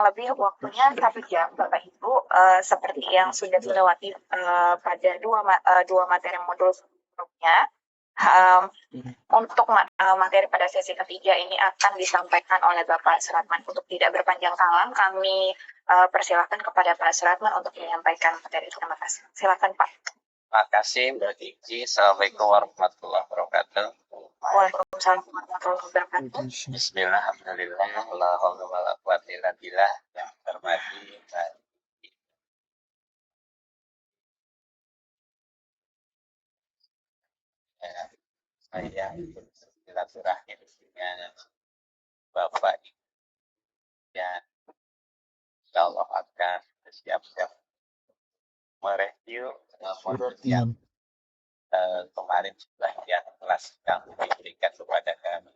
lebih waktunya 1 jam, Bapak Ibu, seperti yang sudah dilewati pada dua materi modul sebelumnya. Untuk materi pada sesi ketiga ini akan disampaikan oleh Bapak Suratman. Untuk tidak berpanjang kalang, kami persilahkan kepada Pak Suratman untuk menyampaikan materi. Terima kasih. Silakan Pak. Terima kasih Mbak Diki. Assalamualaikum warahmatullahi wabarakatuh. Waalaikumsalam warahmatullahi wabarakatuh. Bismillah, alhamdulillah, la haula wala quwwata illa billah. Yang terhormati Mbak Diki. Saya silaturahim dengan Bapak dan insya Allah akan siap-siap mereview modul yang kemarin sebagian kelas yang diberikan kepada kami.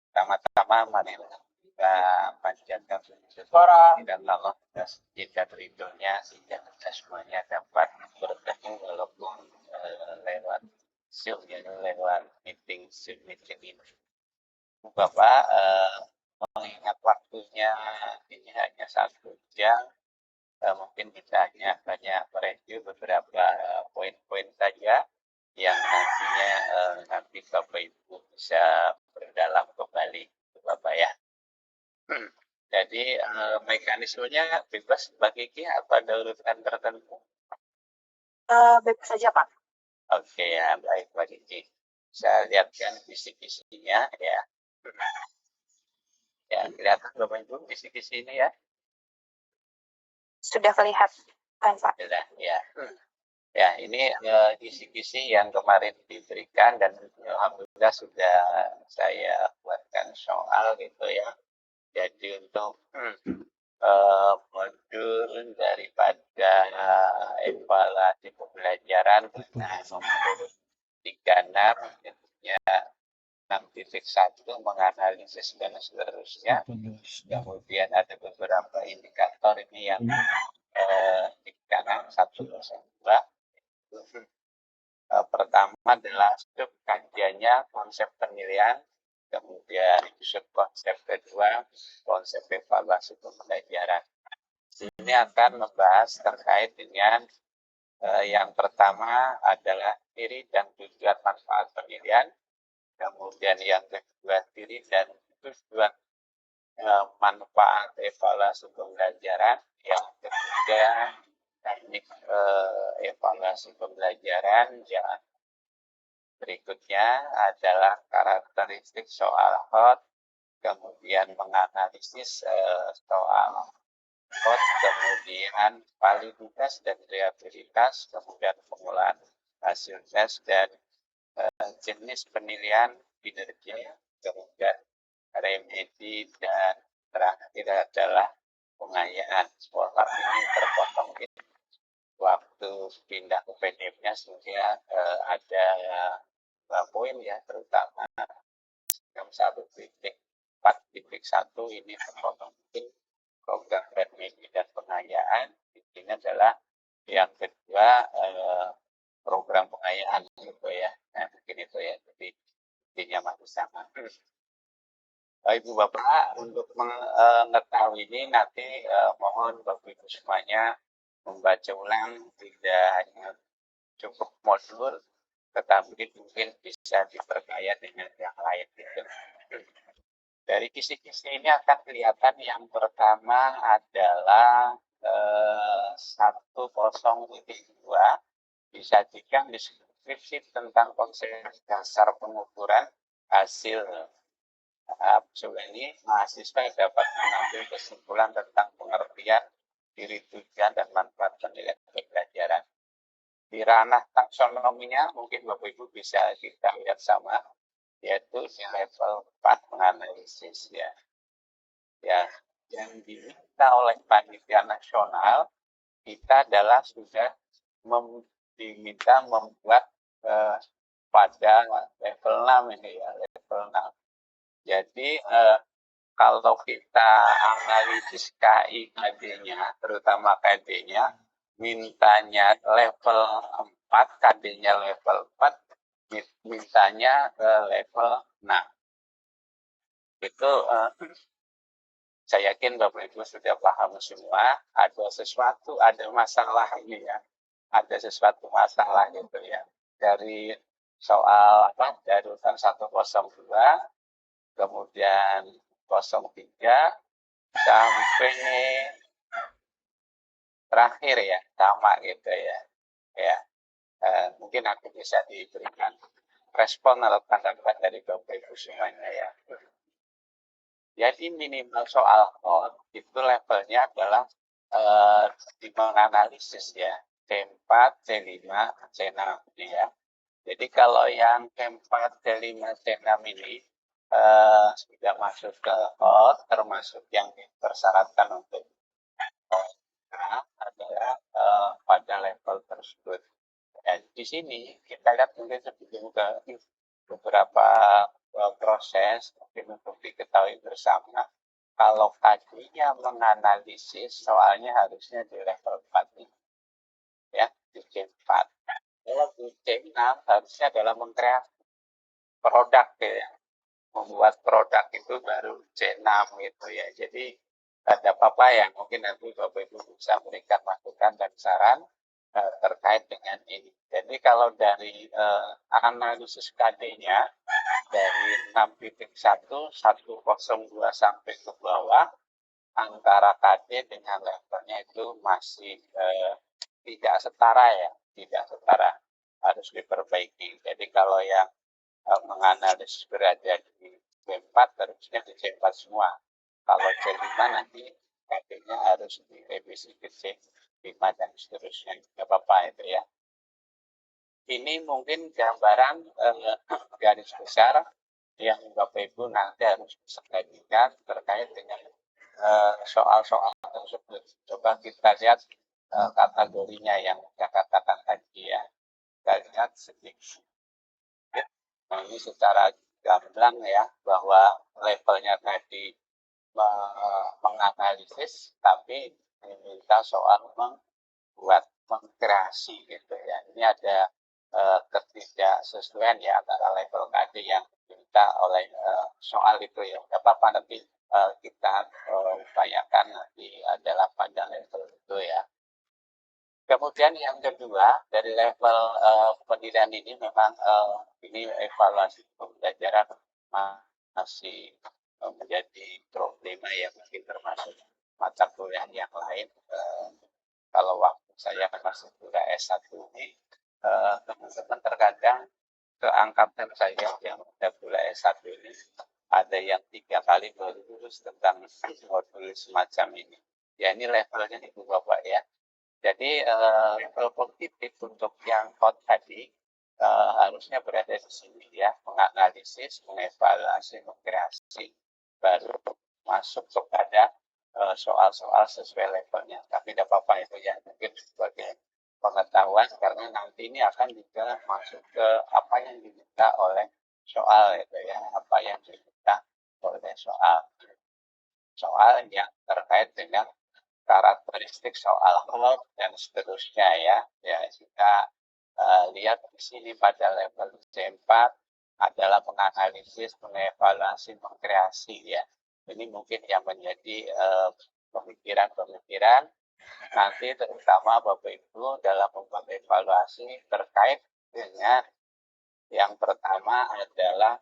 Pertama-tama mari kita panjatkan suara dan Allah dan ridhonya sehingga kita semuanya dapat bertemu walaupun lewat Zoom, lewat meeting ini. Bapak mengingat waktunya ini hanya 1 jam, mungkin kita hanya banyak mereview beberapa poin-poin saja yang nantinya nanti Bapak Ibu bisa berdalam kembali, Bapak ya. Jadi mekanismenya bebas bagi Ki apa ada urutan tertentu? Bebas saja Pak. Oke ya, baik Pak Kiki. Saya lihatkan kisi-kisinya ya. Ya, kelihatan Bapak Ibu kisi-kisi ini ya. Sudah kelihatan Pak. Sudah ya. Ya, ini kisi-kisi yang kemarin diberikan dan alhamdulillah sudah saya buatkan soal gitu ya. Jadi untuk modul daripada evaluasi pembelajaran nomor 36 ya 6.1 menganalisis dan seterusnya. Kemudian ada beberapa indikator ini yang di kanan 102. Pertama adalah sub kajiannya konsep penilaian, kemudian sub konsep kedua konsep evaluasi pembelajaran. Ini akan membahas terkait dengan yang pertama adalah ciri dan tujuan manfaat penilaian, kemudian yang kedua ciri dan tujuan manfaat evaluasi pembelajaran, yang ketiga teknik evaluasi pembelajaran, yang berikutnya adalah karakteristik soal hot, kemudian menganalisis soal hot, kemudian validitas dan reliabilitas, kemudian pengolahan hasil tes dan jenis penilaian kinerja, kemudian remedi, dan terakhir adalah pengayaan. Format ini terpotong waktu pindah ke PDF-nya sehingga ada 2 poin ya, terutama yang 1.4.1 ini terpotong mungkin program remedi dan pengayaan. Ini adalah yang kedua program pengayaan gitu ya. Nah, mungkin itu ya, jadi intinya masih sama. Ibu Bapak, untuk mengetahui ini nanti mohon Bapak Ibu semuanya membaca ulang, tidak hanya cukup modul, tetapi mungkin bisa diperkaya dengan yang lain gitu. Dari kisi-kisi ini akan kelihatan yang pertama adalah 1.0.2 disajikan deskripsi tentang konsep dasar pengukuran hasil. Ini mahasiswa dapat mengambil kesimpulan tentang pengertian diri tujuan dan manfaat penilaian pembelajaran. Di ranah taksonominya mungkin Bapak Ibu bisa kita lihat sama, yaitu di level 4 menganalisis ya. Yang diminta oleh panitia nasional kita adalah sudah diminta membuat pada level 6 ini ya, level 6. Jadi kalau kita analisis KIKD-nya, terutama KD-nya, mintanya level 4, KD-nya level 4, mintanya level 6. Itu saya yakin Bapak Ibu sudah paham semua, ada sesuatu, ada masalah ini ya, ada sesuatu masalah gitu ya. Dari soal apa, dari urutan 102, kemudian 03, sampai terakhir ya, sama gitu ya. Ya, mungkin aku bisa diberikan respon atau tanggapan dari Bapak Ibu semuanya ya. Jadi minimal soal code itu levelnya adalah di menganalisis ya, C4, C5, C6 ya. Jadi kalau yang C4, C5, C6 ini sudah masuk ke code, termasuk yang dipersyaratkan untuk adalah pada level tersebut. Dan di sini kita lihat mungkin sebelum ke beberapa proses mungkin untuk diketahui bersama. Kalau tadinya menganalisis, soalnya harusnya di level 4 ini, ya, di C4. Kalau di C6 harusnya adalah mengkreasi produk ya, membuat produk itu baru C6 gitu ya. Jadi ada apa-apa yang mungkin nanti Bapak Ibu bisa memberikan masukan dan saran terkait dengan ini. Jadi kalau dari analisis KD-nya dari 6.1, 102 sampai ke bawah, antara KD dengan levelnya itu masih tidak setara ya, tidak setara, harus diperbaiki. Jadi kalau yang menganalisis berada di C4, harusnya di C4 semua. Kalau C5 nanti KD-nya harus direvisi ke C5 dan seterusnya, tidak apa-apa itu ya. Ini mungkin gambaran garis besar yang Bapak Ibu nanti harus bisa kajikan terkait dengan soal-soal tersebut. Coba kita lihat kategorinya yang saya katakan tadi ya. Kita lihat sedikit. Nah, ini secara gamblang ya, bahwa levelnya tadi menganalisis, tapi diminta soal membuat, mengkreasi gitu ya. Ini ada ketidaksesuaian ya antara level KD yang diminta oleh soal itu ya. Tidak apa-apa, nanti kita upayakan nanti adalah pada level itu ya. Kemudian yang kedua, dari level penilaian ini memang ini evaluasi pembelajaran masih menjadi problema ya, mungkin termasuk mata kuliah yang lain. Kalau waktu saya kan masih kuliah S1 ini, teman-teman terkadang keangkatan saya yang udah kuliah S1 ini, ada yang 3 kali baru lulus tentang modul semacam ini. Ya ini levelnya itu Bapak ya. Jadi level kognitif untuk yang code tadi harusnya berada di sini ya, menganalisis, mengevaluasi, mengkreasi, baru masuk kepada soal-soal sesuai levelnya. Tapi tidak apa-apa itu ya, mungkin sebagai pengetahuan karena nanti ini akan juga masuk ke apa yang diminta oleh soal itu ya, apa yang diminta oleh soal yang terkait dengan karakteristik soal code dan seterusnya ya. Ya kita lihat di sini pada level C4 adalah menganalisis, mengevaluasi, mengkreasi ya. Ini mungkin yang menjadi pemikiran-pemikiran nanti terutama Bapak Ibu dalam membuat evaluasi terkait dengan yang pertama adalah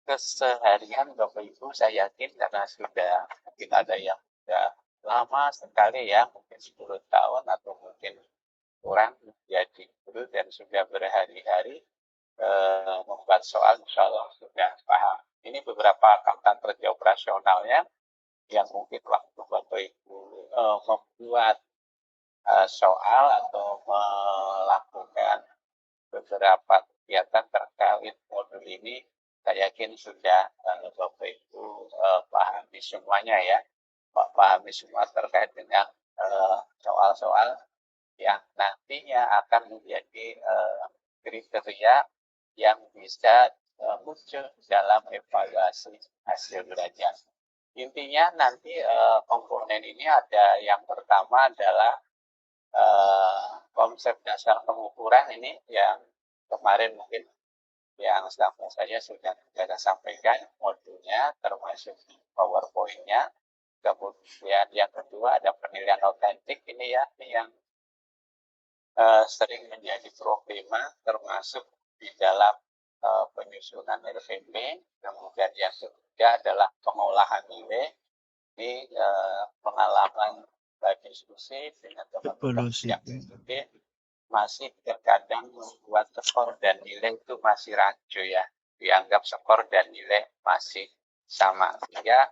keseharian Bapak Ibu. Saya yakin karena sudah mungkin ada yang sudah lama sekali ya, mungkin 10 tahun atau mungkin kurang jadi guru dan sudah berhari-hari membuat soal, insya Allah sudah paham. Ini beberapa kata kerja operasionalnya yang mungkin waktu Bapak Ibu membuat soal atau melakukan beberapa kegiatan terkait modul ini, saya yakin sudah Bapak Ibu pahami semuanya ya, pahami semua terkait dengan soal-soal yang nantinya akan menjadi kriteria yang bisa muncul dalam evaluasi hasil belajar. Intinya nanti komponen ini ada yang pertama adalah konsep dasar pengukuran ini yang kemarin mungkin yang saya sudah sampaikan modulnya termasuk PowerPoint-nya. Kemudian yang kedua ada penilaian otentik, ini ya yang sering menjadi problema termasuk di dalam penyusunan RPP. Kemudian yang ketiga adalah pengolahan nilai. Ini pengalaman diskusi dengan teman-teman yang diskusi masih terkadang membuat skor dan nilai itu masih rancu ya, dianggap skor dan nilai masih sama, sehingga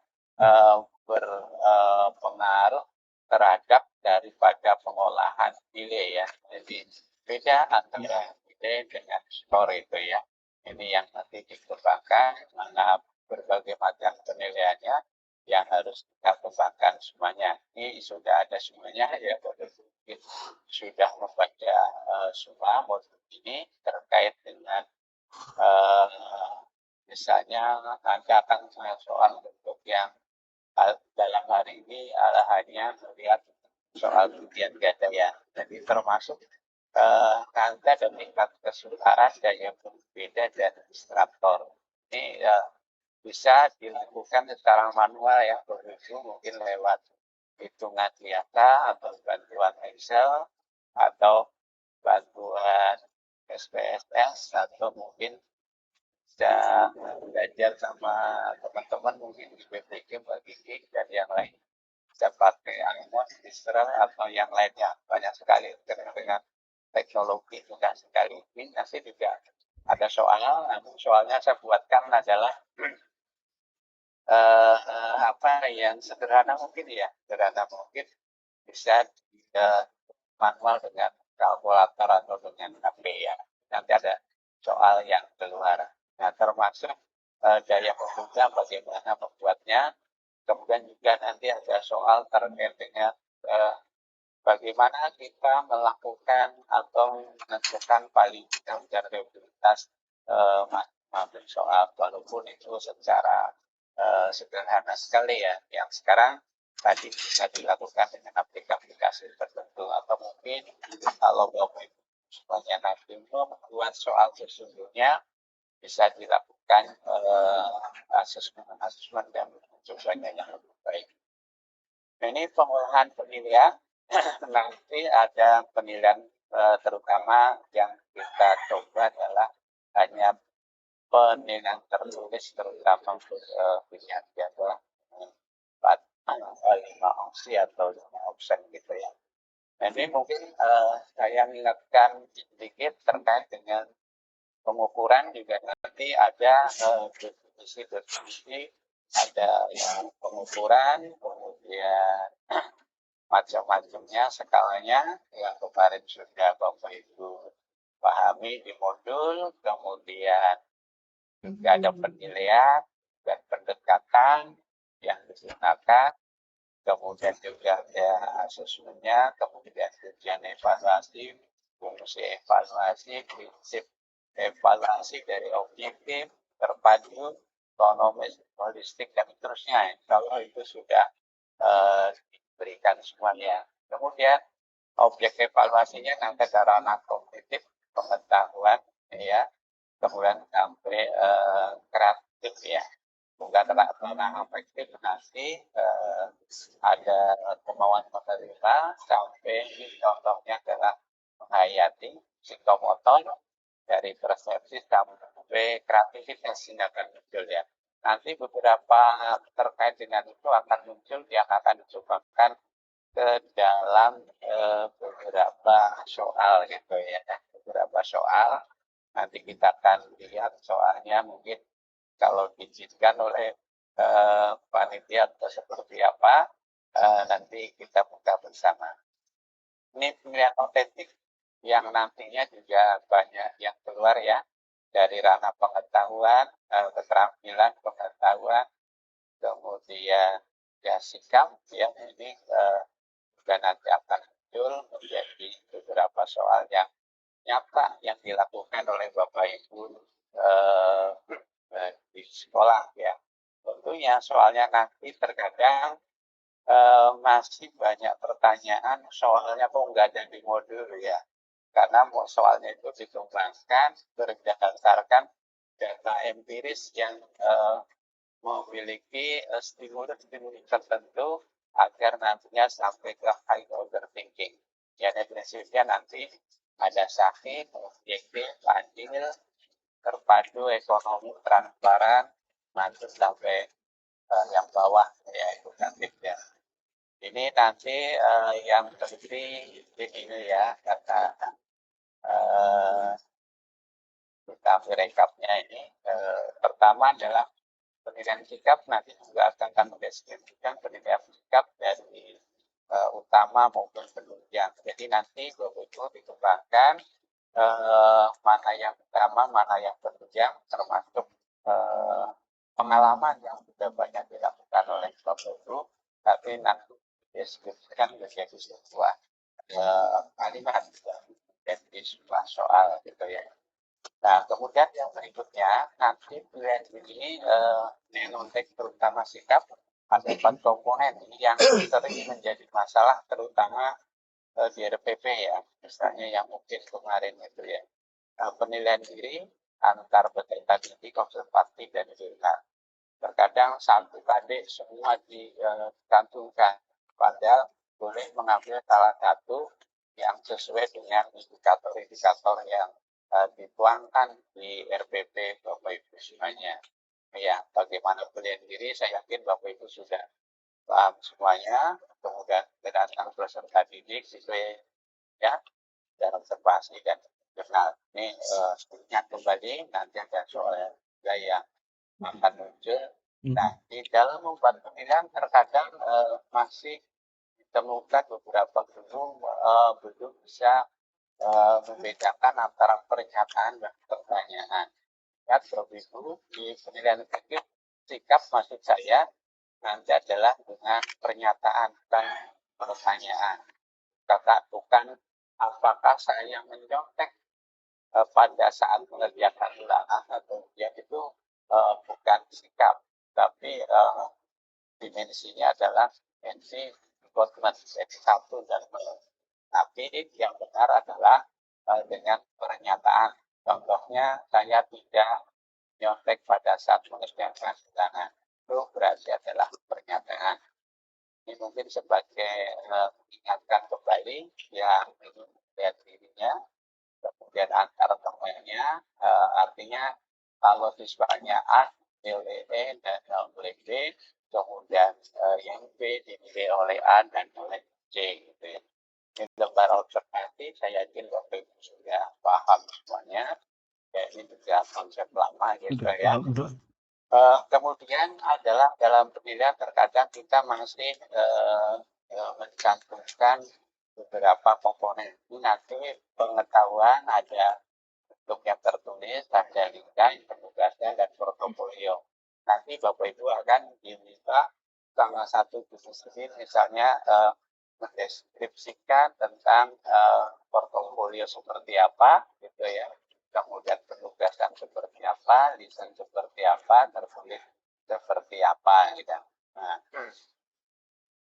berpengaruh terhadap daripada pengolahan nilai ya. Jadi beda antara nilai dengan skor itu ya. Ini yang nanti dikembangkan, mana berbagai macam penilaiannya yang harus kita kembangkan semuanya. Ini sudah ada semuanya ya, mungkin sudah membaca semua modul ini terkait dengan misalnya nanti akan soal bentuk yang dalam hari ini hanya melihat soal ujian ganda ya. Jadi termasuk nanti ada tingkat kesukaran dan yang berbeda dan instruktur. Ini bisa dilakukan secara manual ya, mungkin lewat hitungan biasa atau bantuan Excel atau bantuan SPSS atau mungkin bisa belajar sama teman-teman mungkin di BPK, Bagigi dan yang lain, bisa pakai Amazon, Israel atau yang lainnya, banyak sekali dengan teknologi juga sekali. Ini nanti juga ada soal, namun soalnya saya buatkan adalah apa yang sederhana mungkin ya, sederhana mungkin bisa manual dengan kalkulator atau dengan HP ya. Nanti ada soal yang keluar. Nah, termasuk daya pembuka bagaimana membuatnya. Kemudian juga nanti ada soal terkait dengan bagaimana kita melakukan atau menentukan paling tidak reliabilitas soal, walaupun itu secara sederhana sekali ya, yang sekarang tadi bisa dilakukan dengan aplikasi tertentu, atau mungkin kalau Bapak Ibu semuanya nanti membuat soal sesungguhnya bisa dilakukan asesmen dan sebagainya yang lebih baik. Nah, ini pengolahan penilaian. Nanti ada penilaian terutama yang kita coba adalah hanya penilaian tertulis, terutama untuk pilihan jadwal 5 opsi atau 5 opsi gitu ya. Jadi mungkin saya mengingatkan sedikit terkait dengan pengukuran juga nanti ada definisi, ada yang pengukuran, kemudian macam-macamnya, skalanya yang kemarin sudah Bapak Ibu pahami di modul, kemudian juga ada penilaian dan pendekatan yang digunakan, kemudian juga ada asesmennya, kemudian tujuan evaluasi, fungsi evaluasi, prinsip evaluasi dari objektif, terpadu, ekonomis, holistik, dan seterusnya. Kalau itu sudah diberikan semuanya. Kemudian objek evaluasinya nanti ada ranah kognitif, pengetahuan, ya, kemudian sampai kreatif ya, bukan ranah afektif, nanti ada kemauan menerima sampai contohnya adalah menghayati, psikomotor, dari persepsi sampai kreativitas yang akan muncul ya. Nanti beberapa terkait dengan itu akan muncul yang akan dicobakan ke dalam beberapa soal gitu ya, beberapa soal. Nanti kita akan lihat soalnya mungkin kalau diizinkan oleh panitia atau seperti apa, nanti kita buka bersama. Ini pemilihan otentik yang nantinya juga banyak yang keluar ya, dari ranah pengetahuan, keterampilan pengetahuan, kemudian ya sikap ya, ini juga nanti akan muncul menjadi beberapa soal yang nyata yang dilakukan oleh Bapak Ibu di sekolah ya. Tentunya soalnya nanti terkadang masih banyak pertanyaan, soalnya kok nggak ada di modul ya, karena soalnya itu dikembangkan berdasarkan data empiris yang memiliki stimulus-stimulus tertentu agar nantinya sampai ke high order thinking. Ya, prinsipnya nanti ada syahid, objektif, adil, terpadu, ekonomi, transparan, masuk sampai yang bawah, ya edukatifnya. Ini nanti yang terjadi di ini ya, kata kita rekapnya ini. Pertama adalah penilaian sikap, nanti juga akan kami deskripsikan penilaian sikap dari utama maupun penunjang. Jadi nanti Bapak Ibu dikembangkan mana yang utama, mana yang penunjang, termasuk pengalaman yang sudah banyak dilakukan oleh Bapak Ibu, tapi nanti deskripsikan menjadi sebuah kalimat jadi sebuah soal gitu ya. Nah, kemudian yang berikutnya, nanti pilihan ini nenotek terutama sikap, ada 4 komponen yang sering menjadi masalah, terutama di RPP ya, misalnya yang mungkin kemarin itu ya. Penilaian diri antar peserta didik, konservatif, dan jurnal. Terkadang satu adik semua dicantumkan, padahal boleh mengambil salah satu yang sesuai dengan indikator-indikator yang dituangkan di RPP Bapak Ibu semuanya. Ya, bagaimana pilihan diri, saya yakin Bapak Ibu sudah paham semuanya. Kemudian kedatangan peserta didik sesuai ya, dan observasi dan jurnal. Ini ingat kembali, nanti ada soal yang akan muncul. Nah, di dalam membuat penilaian terkadang masih ditemukan beberapa guru belum bisa membedakan antara pernyataan dan pertanyaan. Ingat Bapak Ibu, di penilaian sikap maksud saya nanti adalah dengan pernyataan dan pertanyaan. Kata bukan apakah saya menyontek pada saat mengerjakan ulangan atau ujian itu bukan sikap, tapi dimensinya adalah dimensi satu dan tapi yang benar adalah dengan pernyataan. Contohnya, saya tidak nyontek pada saat mengerjakan ulangan. Itu berarti adalah pernyataan. Ini mungkin sebagai mengingatkan kembali yang ingin melihat dirinya, kemudian antar temannya, artinya kalau siswanya A nilai E dan oleh B, kemudian yang B dinilai oleh A dan oleh C gitu ya. Ini lembar observasi, saya yakin Bapak Ibu sudah paham semuanya. Ya, ini juga konsep lama gitu ya. Kemudian adalah dalam penilaian terkadang kita masih mencantumkan beberapa komponen. Ini nanti pengetahuan ada bentuk yang tertulis, ada linknya, penugasan, dan portofolio. Nanti Bapak Ibu akan diminta salah satu disiplin, misalnya mendeskripsikan tentang portofolio seperti apa, gitu ya. Kemudian penugasan seperti apa, lisan seperti apa, tertulis seperti apa, gitu. Nah,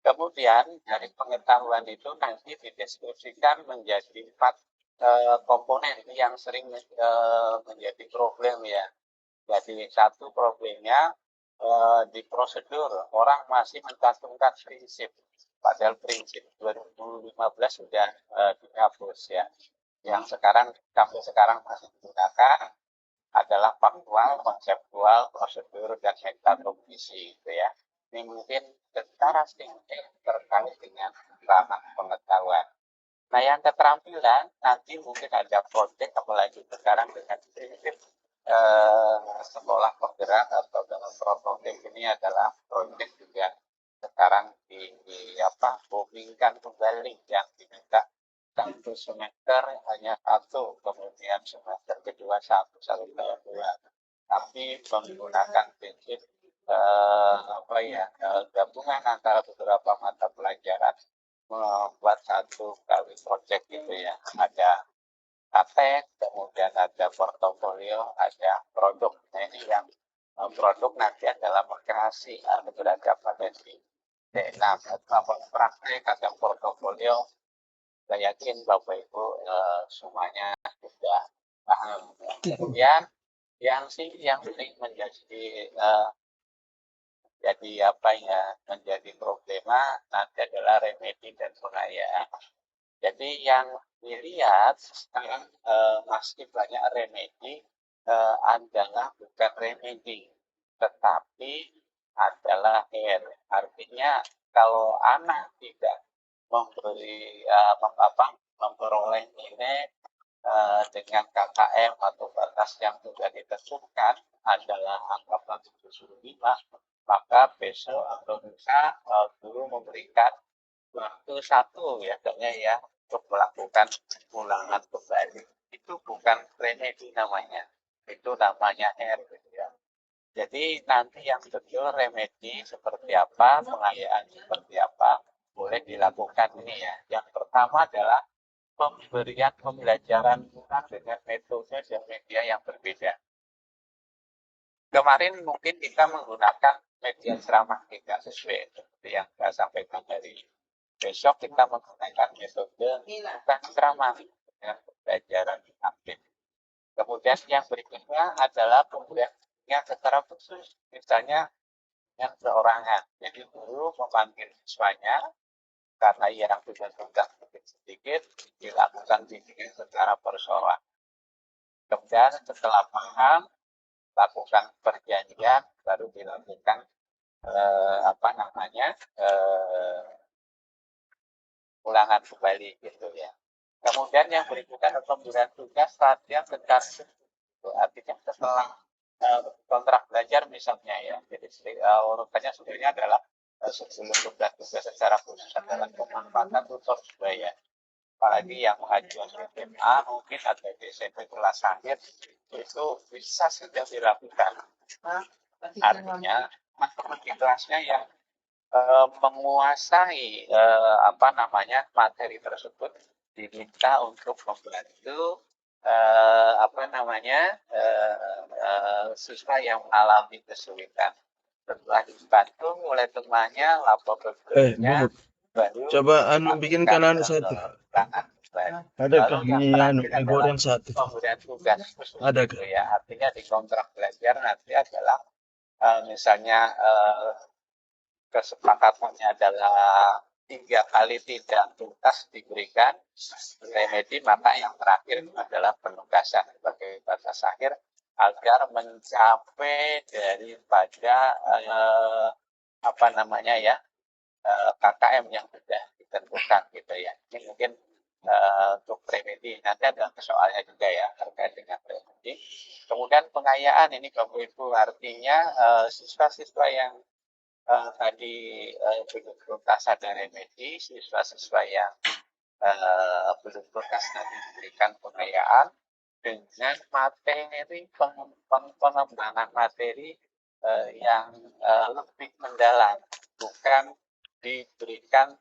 kemudian dari pengetahuan itu nanti dideskripsikan menjadi 4 komponen yang sering menjadi problem ya. Jadi satu problemnya di prosedur orang masih mencantumkan prinsip, padahal prinsip 2015 sudah dihapus ya. Yang sekarang sampai sekarang masih digunakan adalah faktual, konseptual, prosedur, dan metakognisi gitu ya. Ini mungkin secara singkat terkait dengan ranah pengetahuan. Nah, yang keterampilan nanti mungkin ada proyek, apalagi sekarang dengan prinsip sekolah penggerak atau dalam prototip ini adalah proyek juga sekarang boomingkan kembali yang diminta satu semester hanya satu, kemudian semester kedua satu dua, tapi menggunakan prinsip gabungan antara beberapa mata pelajaran, membuat satu kali proyek gitu ya. Ada paten, kemudian ada portofolio, ada produk. Nah, ini yang produk nanti adalah mengkreasi atau berada pada di D6 atau praktek atau portofolio. Saya yakin Bapak Ibu semuanya sudah paham. Kemudian yang sering menjadi Jadi apa ya menjadi problema nanti adalah remedi dan pengayaan. Jadi yang dilihat sekarang masih banyak remedi adalah bukan remedi, tetapi adalah hair. Artinya kalau anak tidak memberi memperoleh nilai dengan KKM atau batas yang sudah ditentukan adalah angka 75, maka besok atau lusa guru memberikan waktu satu ya kayaknya ya untuk melakukan ulangan kembali. Itu bukan remedi namanya, itu namanya R gitu ya. Jadi nanti yang betul remedi seperti apa, pengayaan seperti apa, boleh dilakukan ini ya. Yang pertama adalah pemberian pembelajaran ulang dengan metode dan media yang berbeda. Kemarin mungkin kita menggunakan media ceramah tidak sesuai seperti yang saya sampaikan dari besok kita menggunakan metode bukan ceramah dengan pembelajaran aktif. Kemudian yang berikutnya adalah pembelajarannya secara khusus, misalnya yang perorangan. Jadi guru memanggil siswanya karena yang sudah sedikit dilakukan bimbingan secara persoalan. Kemudian setelah paham, lakukan perjanjian, baru dilakukan ulangan kembali gitu ya. Kemudian yang berikutnya adalah pemberian tugas latihan secara artinya setelah kontrak belajar misalnya ya. Jadi urutannya sebenarnya adalah sebelum tugas secara khusus adalah pemanfaatan tutor sebaya. Apalagi yang pengajuan SMA mungkin ada di SMP kelas akhir itu bisa sudah dilakukan. Artinya teman-teman di kelasnya yang menguasai materi tersebut diminta untuk membantu siswa yang mengalami kesulitan. Setelah dibantu oleh temannya, lapor ke gurunya, baru coba bikinkan satu. Ada goreng satu. Pemberian tugas khusus ada gitu ya. Artinya di kontrak belajar nanti adalah misalnya kesepakatannya adalah 3 kali tidak tuntas diberikan remedi, maka yang terakhir adalah penugasan sebagai batas akhir agar mencapai daripada KKM yang sudah ditentukan gitu ya. Ini mungkin untuk remedi nanti ada soalnya juga ya terkait dengan remedi. Kemudian pengayaan ini Bapak Ibu artinya siswa-siswa yang tadi belum tuntas ada remedi, siswa-siswa yang belum tuntas nanti diberikan pengayaan dengan materi pengembangan materi yang lebih mendalam, bukan diberikan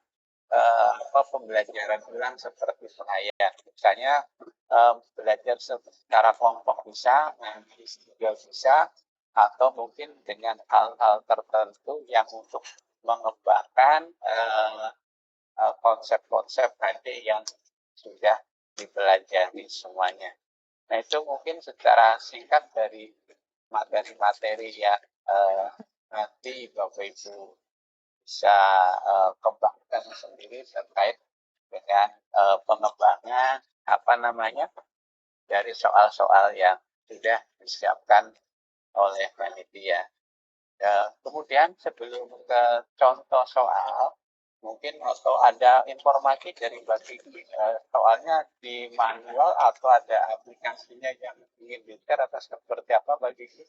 pembelajaran ulang seperti pengayaan. Misalnya belajar secara kelompok bisa, juga bisa, atau mungkin dengan hal-hal tertentu yang untuk mengembangkan konsep-konsep tadi yang sudah dipelajari semuanya. Nah itu mungkin secara singkat dari materi-materi yang nanti Bapak Ibu bisa kembangkan sendiri terkait dengan pengembangan dari soal-soal yang sudah disiapkan oleh panitia. Kemudian sebelum ke contoh soal, mungkin atau ada informasi dari Mbak Kiki, soalnya di manual atau ada aplikasinya yang ingin di-share atau seperti apa Mbak Kiki?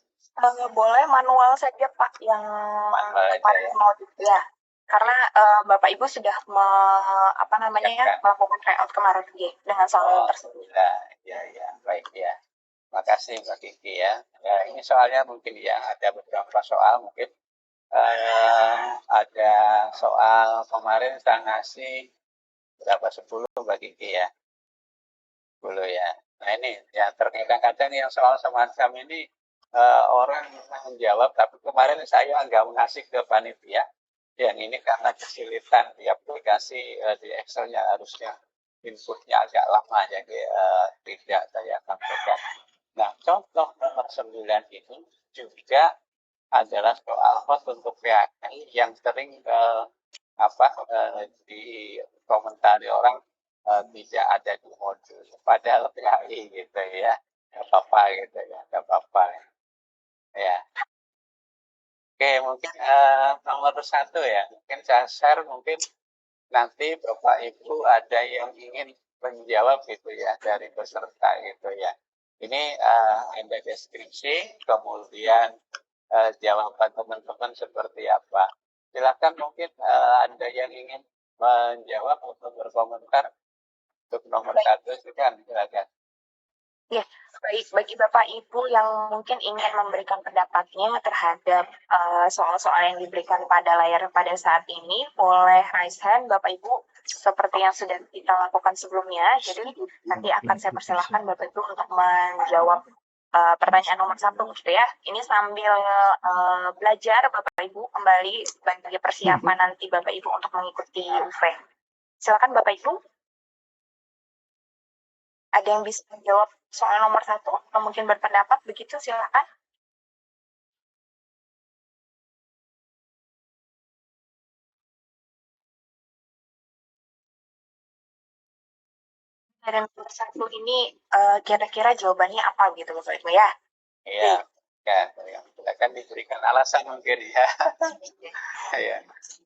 Boleh manual saja Pak yang kemarin mau ya. Karena Bapak Ibu sudah melakukan tryout kemarin dengan soal tersebut. Ya, baik ya. Makasih Mbak Kiki ya. Ini soalnya mungkin ya ada beberapa soal mungkin ada soal kemarin saya ngasih berapa 10 Mbak Kiki ya. 10 ya. Nah ini ya terkadang-kadang yang soal semacam ini orang menjawab tapi kemarin saya nggak ngasih ke panitia. Yang ini karena kesulitan di aplikasi di Excel-nya harusnya inputnya agak lama jadi tidak saya sampaikan. Nah, contoh nomor 9 ini juga adalah soal host untuk PHI yang sering dikomentari orang tidak ada di modul, padahal PHI gitu ya, nggak apa-apa gitu ya, nggak apa-apa ya. Oke, mungkin nomor 1 ya, mungkin saya share, mungkin nanti Bapak Ibu ada yang ingin menjawab gitu ya dari peserta gitu ya. Ini ada deskripsi, kemudian jawaban teman-teman seperti apa. Silakan, mungkin ada yang ingin menjawab atau berkomentar untuk nomor 1, silakan. Ya, baik bagi Bapak Ibu yang mungkin ingin memberikan pendapatnya terhadap soal-soal yang diberikan pada layar pada saat ini, boleh raise hand Bapak Ibu seperti yang sudah kita lakukan sebelumnya. Jadi nanti akan saya persilahkan Bapak Ibu untuk menjawab pertanyaan nomor 1 gitu ya. Ini sambil belajar Bapak Ibu kembali sebagai persiapan nanti Bapak Ibu untuk mengikuti UV. Silakan Bapak Ibu. Ada yang bisa menjawab soal nomor 1 atau mungkin berpendapat begitu, silakan. Dan nomor 1 ini kira-kira jawabannya apa gitu Bapak Ibu ya? Iya, ya, silakan diberikan alasan mungkin ya. Ya,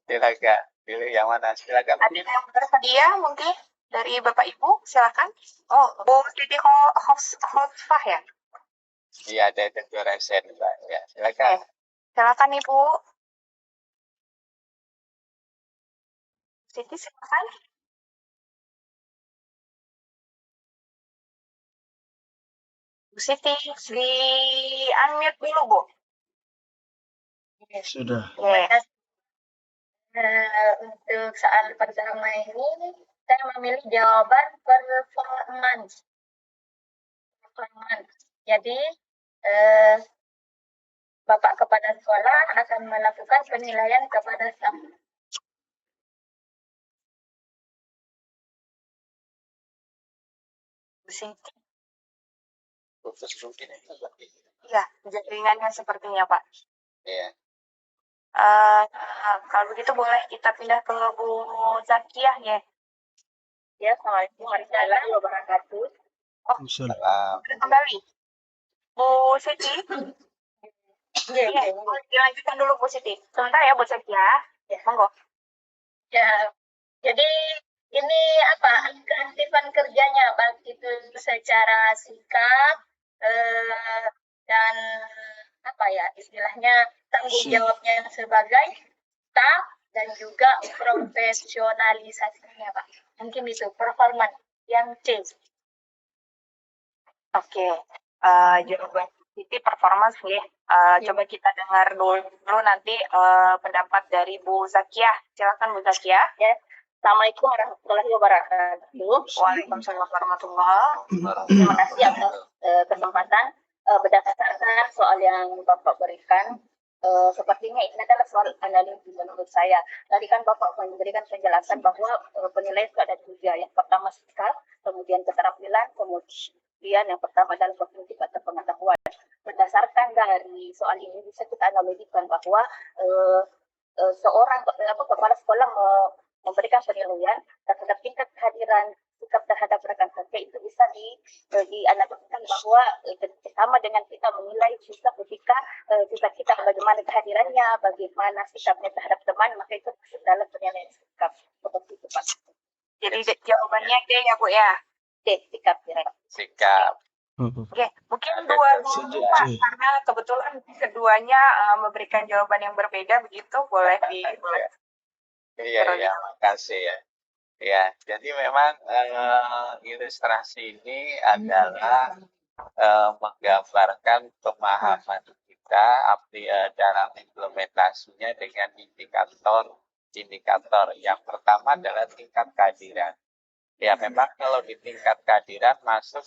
silakan pilih yang mana, silakan. Ada yang bersedia mungkin dari Bapak Ibu, silakan. Oh, Bu Titi Hofsfah ya? Iya, ada Dr. Resen, Mbak. Ya, silakan. Silakan Ibu. Siti, silakan. Bu Siti, di unmute dulu, Bu. Sudah. Untuk soal pertama ini, saya memilih jawaban performance. Jadi, Bapak kepala sekolah akan melakukan penilaian kepada staff. Bu Siti. Putus mungkin Iya, jaringannya sepertinya Pak. Iya. Kalau begitu boleh kita pindah ke Bu Zakiah ya. Ya, Assalamualaikum warahmatullahi wabarakatuh. Oh, kembali. Bu Siti. Iya, dilanjutkan dulu Bu Siti. Sebentar ya Bu Zakiah. Ya, monggo. Ya, jadi ini apa keaktifan kerjanya, baik itu secara sikap dan apa ya istilahnya tanggung jawabnya sebagai staff dan juga profesionalisasinya Pak. Mungkin itu performan yang C. Oke, jawaban Siti performance ya. Coba kita dengar dulu nanti pendapat dari Bu Zakiah. Silakan Bu Zakiah. Ya. Assalamualaikum warahmatullahi wabarakatuh. Waalaikumsalam warahmatullahi wabarakatuh. Terima kasih atas kesempatan. Berdasarkan soal yang Bapak berikan, sepertinya ini adalah soal analisis menurut saya. Tadi kan Bapak memberikan penjelasan bahwa penilaian itu ada 3. Yang pertama sikap, kemudian keterampilan, kemudian yang pertama adalah kognitif atau pengetahuan. Berdasarkan dari soal ini bisa kita analogikan bahwa seorang kepala sekolah memberikan penilaian terhadap tingkat kehadiran sikap terhadap rekan kerja itu bisa dianalogikan bahwa sama dengan kita menilai sikap ketika kita bagaimana kehadirannya, bagaimana sikapnya terhadap teman, maka itu dalam penilaian sikap seperti itu Pak. Jadi jawabannya D ya Bu ya. D, sikap kira. Sikap. Oke, mungkin dua dulu Pak, karena kebetulan keduanya memberikan jawaban yang berbeda begitu, boleh di. Iya, makasih ya. Ya, jadi memang ilustrasi ini adalah menggambarkan pemahaman kita dalam implementasinya dengan indikator. Yang pertama adalah tingkat kehadiran. Ya, memang kalau di tingkat kehadiran masuk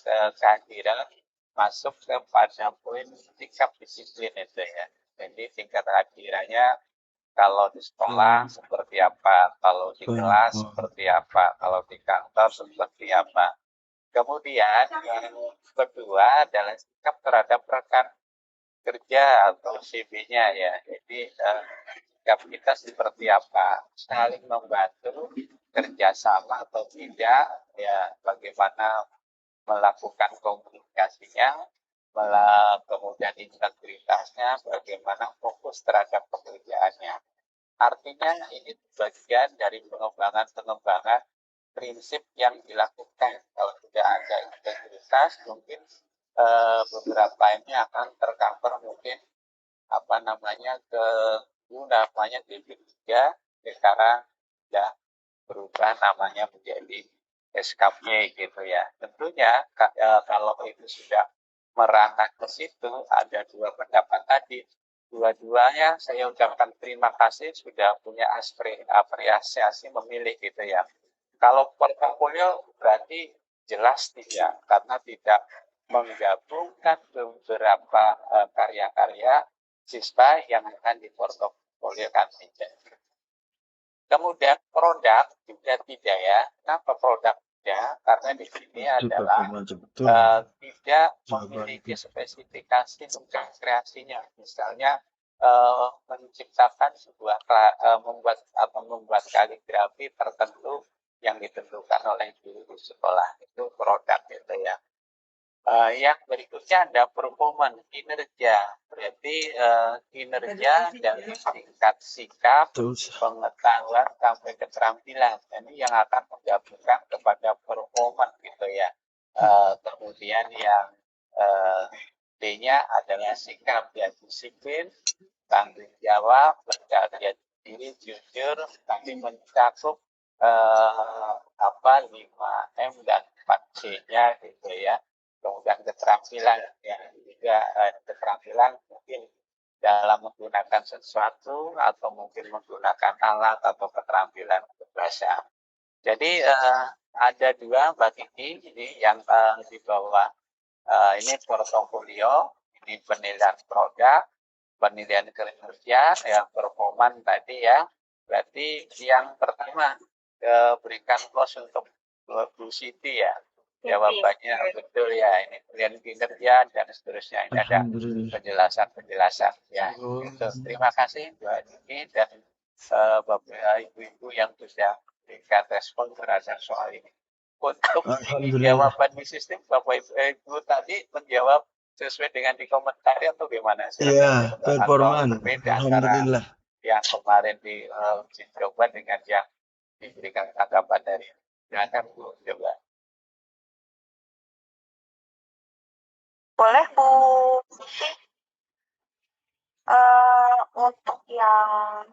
kepada poin sikap disiplin itu ya. Jadi tingkat kehadirannya kalau di sekolah seperti apa, kalau di kelas seperti apa, kalau di kantor seperti apa. Kemudian yang kedua adalah sikap terhadap rekan. kerja atau CV-nya ya. Jadi sikap kita seperti apa, saling membantu, kerjasama atau tidak, ya bagaimana melakukan komunikasinya, kemudian integritasnya, bagaimana fokus terhadap pekerjaannya. Artinya ini bagian dari pengembangan prinsip yang dilakukan. Kalau tidak ada integritas, mungkin beberapa ini akan tercover mungkin apa namanya namanya DP3 sekarang sudah berubah namanya menjadi SKP gitu ya. Tentunya kalau itu sudah merangkak ke situ, ada dua pendapat tadi. Dua-duanya saya ucapkan terima kasih sudah punya apresiasi memilih gitu ya. Kalau portofolio berarti jelas tidak, karena tidak menggabungkan beberapa karya-karya siswa yang akan diportofoliokan. Kemudian produk juga tidak ya. Kenapa produk tidak? Karena di sini adalah tidak memiliki spesifikasi tentang kreasinya. Misalnya menciptakan sebuah membuat kaligrafi tertentu yang ditentukan oleh guru di sekolah, itu produk gitu ya. Yang berikutnya ada performance, kinerja. Berarti kinerja dari tingkat sikap, pengetahuan sampai keterampilan. Ini yang akan menggabungkan kepada performance gitu ya. Kemudian yang D-nya adalah sikap, ya disiplin, tanggung jawab, berkarya diri, jujur, tapi mencakup 5M dan 4C-nya gitu ya. Kemudian keterampilan ya juga keterampilan mungkin dalam menggunakan sesuatu atau mungkin menggunakan alat atau keterampilan berbahasa. Jadi ada dua bagi ini yang di bawah ini portofolio, ini penilaian produk, penilaian kinerja, yang performan tadi ya. Berarti yang pertama berikan plus untuk Bu Siti ya. Jawabannya betul ya, ini penilaian kinerja dan seterusnya. Ini ada penjelasan ya. Itu. Terima kasih Bu Adiki dan Bapak Ibu-Ibu yang sudah berikan respon terhadap soal ini. Untuk jawaban di sistem Bapak Ibu tadi menjawab sesuai dengan di komentar atau gimana? Iya, performan. Alhamdulillah. Yang kemarin di uji coba dengan yang diberikan tanggapan dari silakan Bu coba. Boleh Bu Siti, untuk yang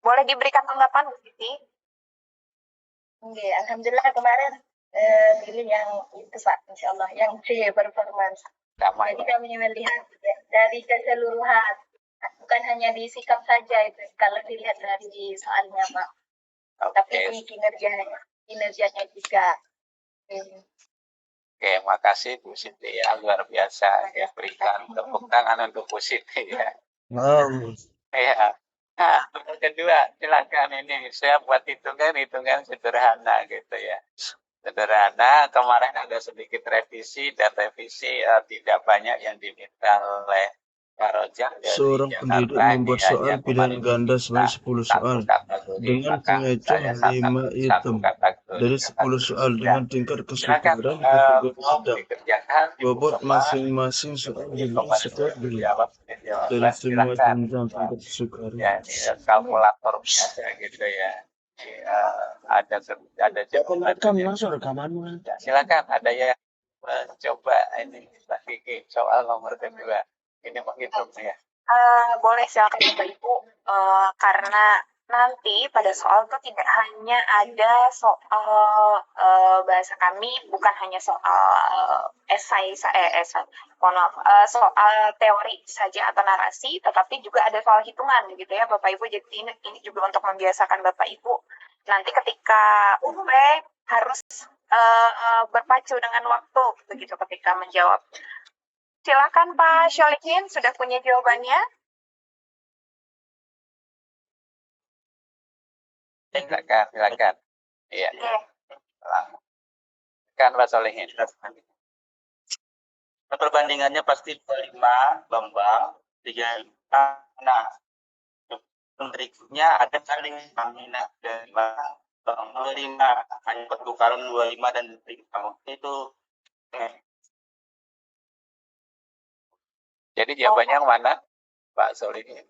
boleh diberikan tanggapan Bu Siti? Oke, alhamdulillah kemarin pilih yang itu Pak, insya Allah, yang C performance. Jadi kami melihat dari keseluruhan, bukan hanya di sikap saja itu, kalau dilihat dari soalnya Pak, tapi di kinerjanya juga. Oke, makasih Bu Siti ya, luar biasa ya, berikan tepuk tangan untuk Bu Siti ya. Ya. Nah, yang kedua, silakan ini saya buat hitungan sederhana gitu ya. Sederhana, kemarin ada sedikit revisi dan revisi tidak banyak yang diminta oleh Pak Rojak dari seorang penduduk membuat soal pilihan ganda sebanyak 10 soal dengan pengecoh 5 item dari 10 soal dengan tingkat kesukaran kategori sedang. Bobot masing-masing soal dengan skor dari semua jenjang tingkat kesukaran. Ya, ini kalkulator biasa gitu ya. Ada rekaman. Silakan ada yang mencoba ini Kiki soal nomor kedua. Ini menghitung ya. Boleh silakan Bapak Ibu, karena nanti pada soal itu tidak hanya ada soal bahasa kami, bukan hanya soal soal teori saja atau narasi, tetapi juga ada soal hitungan gitu ya Bapak Ibu. Jadi ini juga untuk membiasakan Bapak Ibu nanti ketika UP harus berpacu dengan waktu begitu ketika menjawab. Silakan Pak Syolihin, sudah punya jawabannya? Silakan. Iya. Kan Pak Solihin. Perbandingannya pasti 25 Bambang, 35. Nah, berikutnya ada saling Aminah dan Bambang 25, hanya pertukaran 25 dan 35 itu. Jadi jawabannya yang mana, Pak Solihin?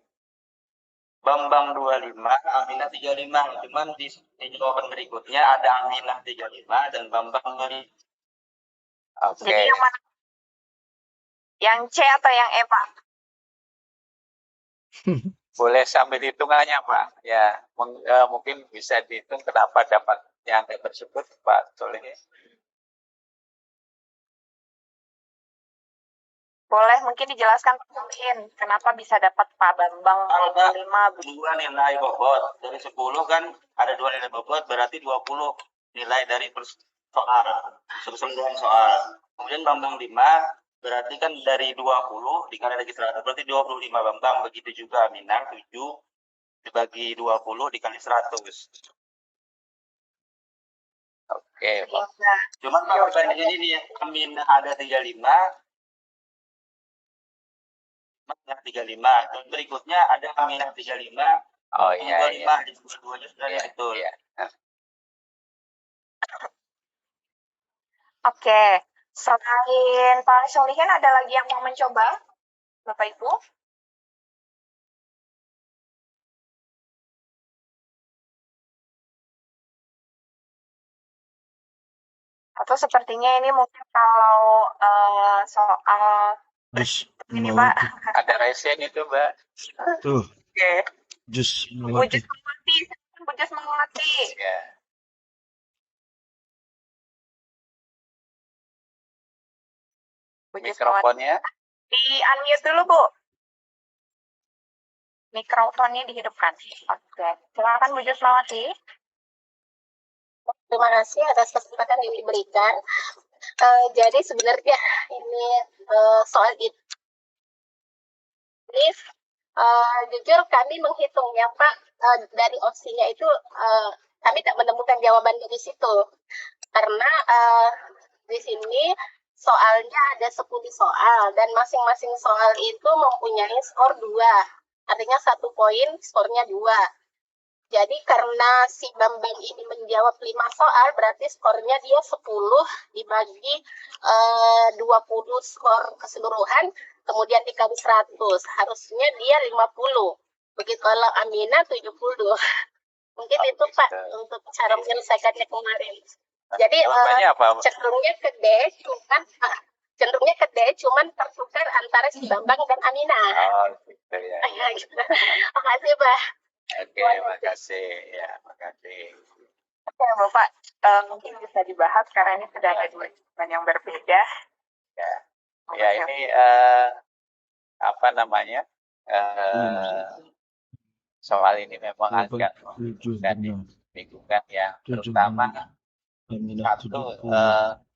Bambang 25, Aminah 35. Cuman di jawaban berikutnya ada Aminah 35 dan Bambang 25. Oke. Jadi yang mana? Yang C atau yang E, Pak? Boleh sambil hitungannya, Pak. Ya, mungkin bisa dihitung kenapa dapat yang tersebut, Pak Solihin. Boleh mungkin dijelaskan Pak Solihin, kenapa bisa dapat Pak Bambang 25? Dua nilai bobot. Dari 10 kan ada 2 nilai bobot, berarti 20 nilai dari soal. Keseluruhan soal. Kemudian Bambang 5, berarti kan dari 20 dikali lagi 100, berarti 25 Bambang. Begitu juga Aminah 7 dibagi 20 dikali 100. Oke, Pak. Cuman kalau bandingin ini ya, Aminah ada 35, 35. Dan berikutnya ada Aminah 35. Oh iya, 25 di dua-duanya sebenarnya betul. Iya. Oke, selain Pak Solihin ada lagi yang mau mencoba, Bapak Ibu? Atau sepertinya ini mungkin kalau soal ini Pak. Ada resen itu, Mbak. Tuh. Oke. Jus Bujus melati. melati. Ya. Mikrofonnya di unmute dulu, Bu. Mikrofonnya dihidupkan. Oke, silakan Bu Jus Melati. Terima kasih atas kesempatan yang diberikan. Jadi sebenarnya ini soal itu. Jujur kami menghitungnya Pak, dari opsinya itu kami tak menemukan jawaban dari situ. Karena di sini soalnya ada 10 soal dan masing-masing soal itu mempunyai skor 2. Artinya 1 poin skornya 2. Jadi karena si Bambang ini menjawab 5 soal, berarti skornya dia 10 dibagi 20 skor keseluruhan, kemudian dikali 100. Harusnya dia 50. Begitu kalau Aminah 70. Mungkin itu Pak untuk cara menyelesaikannya kemarin. Jadi cenderungnya ke D, cuman tertukar antara si Bambang dan Aminah. Oh, gitu ya. Makasih Pak. Oke, makasih. Ya, makasih. Oke, Bapak, mungkin bisa dibahas karena ini sudah ada 2 jawaban yang berbeda. Ya, ini apa namanya? Soal ini memang agak membingungkan ya, terutama satu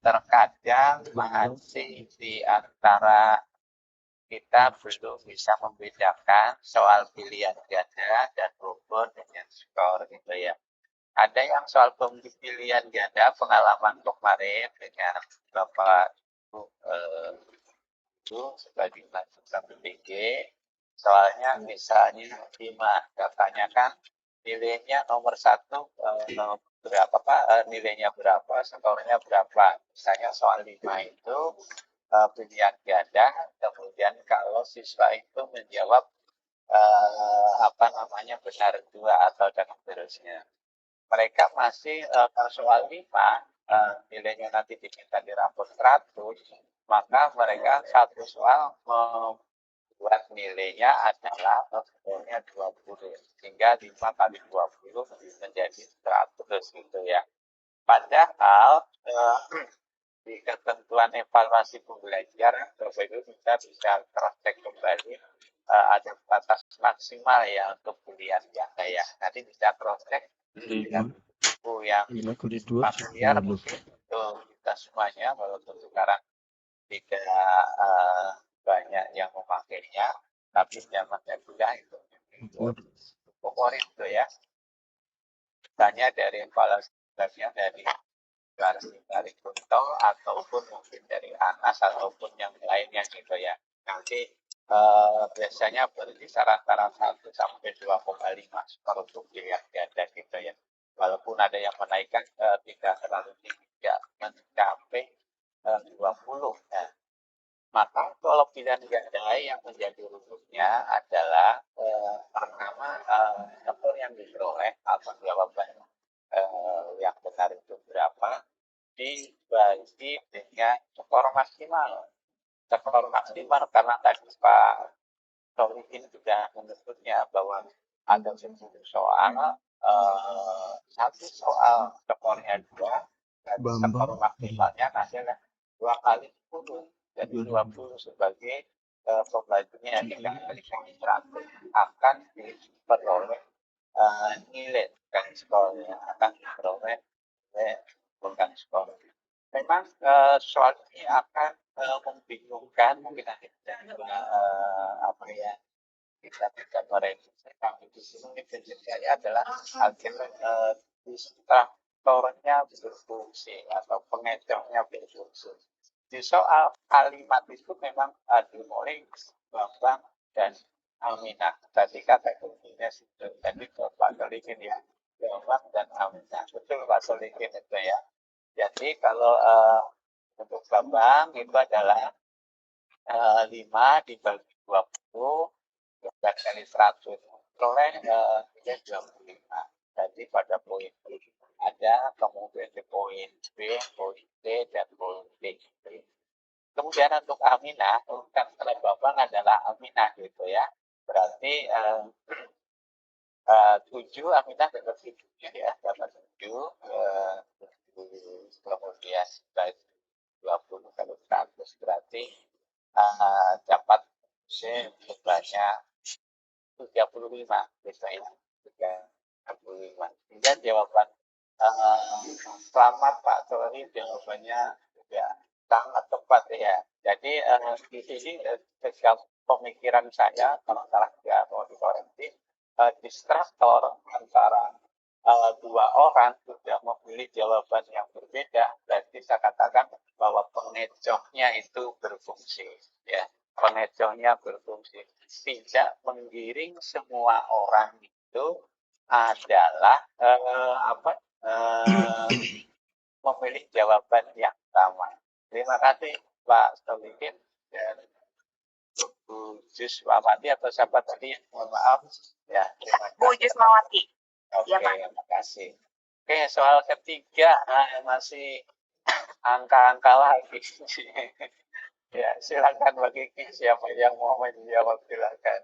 terkadang masih di antara kita belum bisa membedakan soal pilihan ganda dan robot dengan skor gitu ya. Ada yang soal pilihan ganda pengalaman kemarin dengan Bapak Ibu sebagai mahasiswa PPG, soalnya misalnya 5, katanya kan nilainya nomor 1 berapa Pak, nilainya berapa, skornya berapa. Misalnya soal 5 itu pilihan ganda, kemudian kalau siswa itu menjawab benar 2 atau dan seterusnya. Mereka masih soal 5 nilainya nanti diminta di rapor 100, maka mereka satu soal membuat nilainya adalah skornya 20, sehingga 5 kali 20 menjadi 100 gitu ya. Padahal di ketentuan evaluasi pembelajaran, Bapak Ibu kita bisa cross-check kembali, ada batas maksimal ya untuk pilihan ganda ya. Nanti bisa cross-check dengan buku yang familiar mungkin untuk kita semuanya, walaupun sekarang tidak banyak yang memakainya, tapi zamannya juga itu favorit itu ya. Misalnya dari evaluasi dari dari Kunto ataupun mungkin dari Anas ataupun yang lainnya gitu ya. Nanti biasanya berkisar antara 1 sampai 2,5 skor untuk dilihat ganda gitu ya. Walaupun ada yang menaikkan tidak terlalu tinggi, tidak mencapai 20 ya. Maka kalau pilihan ganda yang menjadi rumusnya adalah pertama skor yang diperoleh atau jawaban yang benar itu berapa dibagi dengan skor maksimal. Skor maksimal karena tadi Pak Solihin sudah menyebutnya bahwa ada 10 soal, satu soal skornya 2, dan skor maksimalnya adalah 2 kali 10, jadi 20 sebagai pembandingnya dikali 100 akan diperoleh nilai bukan skornya akan diperoleh bukan skor. Memang soal ini akan membingungkan mungkin akhirnya apa ya kita tidak merevisi tapi di sini prinsip saya adalah akhirnya distraktornya berfungsi atau pengecohnya berfungsi. Di soal kalimat itu memang dimulai Bambang dan Aminah. Tadi kata kuncinya situ. Tadi Pak Solihin ya, Bambang dan Aminah. Betul Pak Solihin itu ya. Jadi kalau untuk Bambang itu adalah 5 dibagi 20 kali 100 oleh 25. Jadi pada poin ada kemudian di poin B, poin C, dan poin D. Kemudian untuk Aminah, urutan setelah Bambang adalah Aminah gitu ya. Berarti 7 Aminah dapat 7 ya, dapat 7. Kemudian 20 kali 100 berarti dapat C sebanyak 35 gitu ya. 35. Dan jawaban selamat Pak Tori, jawabannya juga sangat tepat ya. Jadi di sini sejak pemikiran saya kalau salah ya mau dikoreksi, distraktor antara dua orang sudah memilih jawaban yang berbeda, berarti saya katakan bahwa pengecohnya itu berfungsi ya. Pengecohnya berfungsi, tidak menggiring semua orang itu adalah memilih jawaban yang sama. Terima kasih Pak Solihin dan Bu Jusmawati atau siapa tadi? Mohon maaf ya. Bu Jusmawati. Oke, terima kasih. Oke, soal ketiga masih angka-angka lagi. Ya, silakan bagi siapa yang mau menjawab, silakan.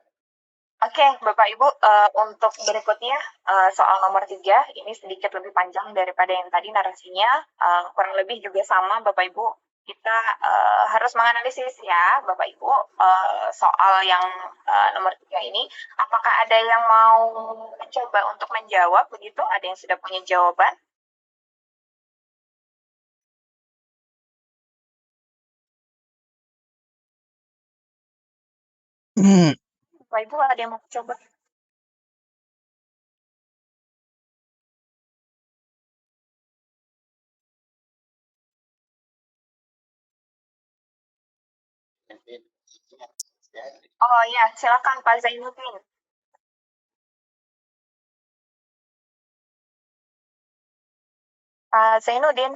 Oke, Bapak Ibu, untuk berikutnya soal nomor 3 ini sedikit lebih panjang daripada yang tadi narasinya, kurang lebih juga sama Bapak Ibu. Kita harus menganalisis ya Bapak Ibu soal yang nomor 3 ini. Apakah ada yang mau mencoba untuk menjawab begitu? Ada yang sudah punya jawaban? Bapak Ibu ada yang mau coba? Oh ya, silakan Pak Zainuddin. Pak Zainuddin.